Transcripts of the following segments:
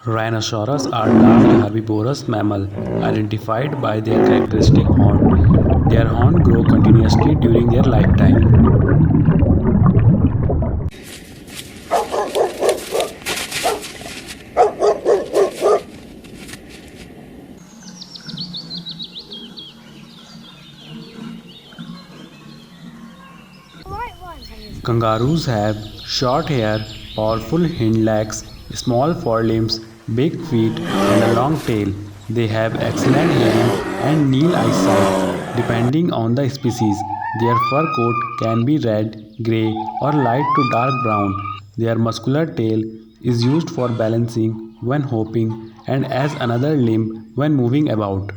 Rhinoceros are large herbivorous mammals identified by their characteristic horn. Their horns grow continuously during their lifetime. Kangaroos have short hair, powerful hind legs, small forelimbs, big feet, and a long tail. They have excellent hearing and keen eyesight. Depending on the species, their fur coat can be red, grey, or light to dark brown. Their muscular tail is used for balancing when hopping and as another limb when moving about.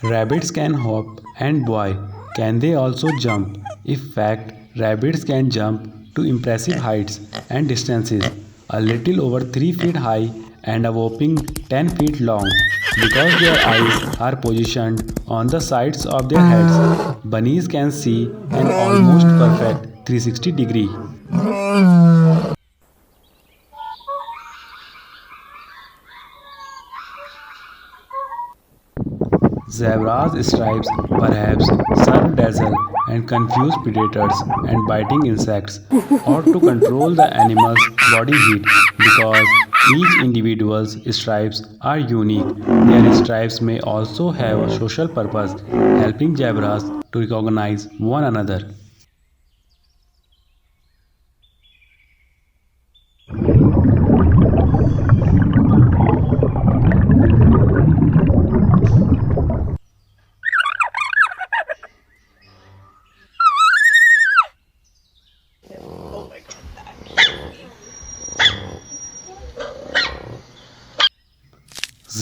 Rabbits can hop and boy, can they also jump? In fact, rabbits can jump to impressive heights and distances, a little over 3 feet high and a whopping 10 feet long. Because their eyes are positioned on the sides of their heads, bunnies can see an almost perfect 360-degree. Zebra's stripes perhaps serve dazzle and confuse predators and biting insects, or to control the animal's body heat because each individual's stripes are unique. Their stripes may also have a social purpose, helping zebras to recognize one another.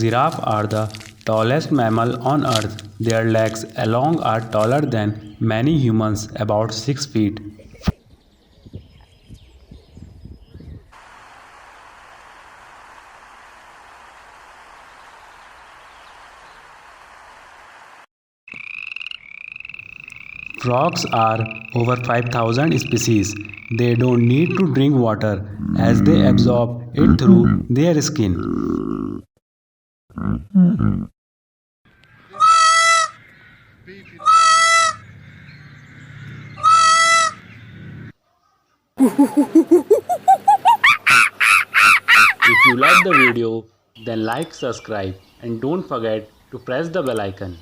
Giraffes are the tallest mammal on earth. Their legs alone are taller than many humans, about 6 feet. Frogs are over 5,000 species. They don't need to drink water as they absorb it through their skin. If you like the video, then like, subscribe, and don't forget to press the bell icon.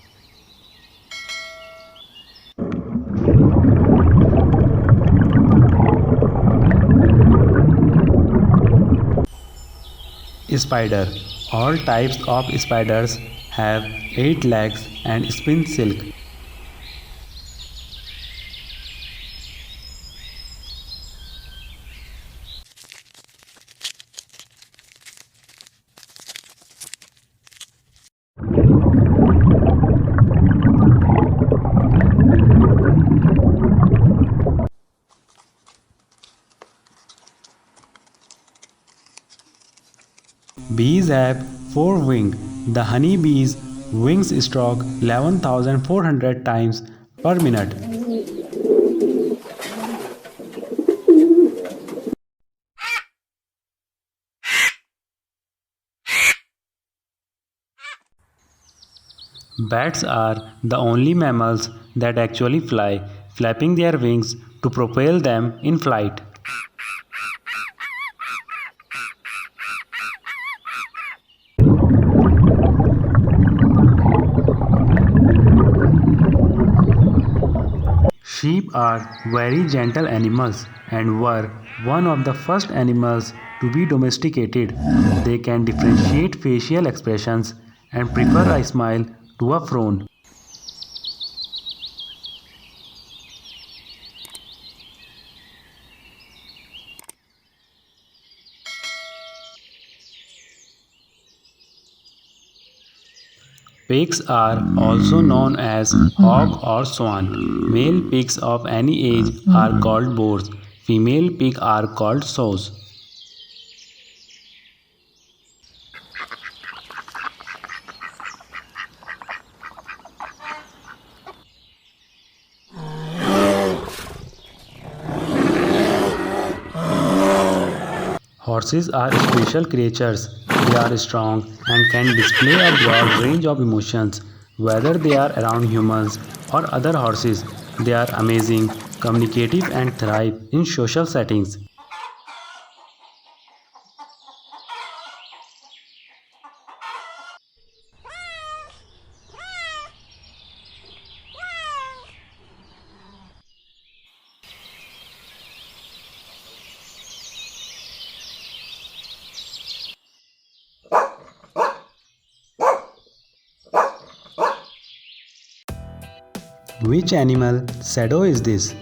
Spider. All types of spiders have 8 legs and spin silk. Bees have 4 wings. The honey bee's wings stroke 11,400 times per minute. Bats are the only mammals that actually fly, flapping their wings to propel them in flight. Sheep are very gentle animals and were one of the first animals to be domesticated. They can differentiate facial expressions and prefer a smile to a frown. Pigs are also known as hog or swan. Male pigs of any age are called boars. Female pig are called sows. Horses are special creatures. They are strong and can display a broad range of emotions. Whether they are around humans or other horses, they are amazing, communicative, and thrive in social settings. Which animal shadow is this?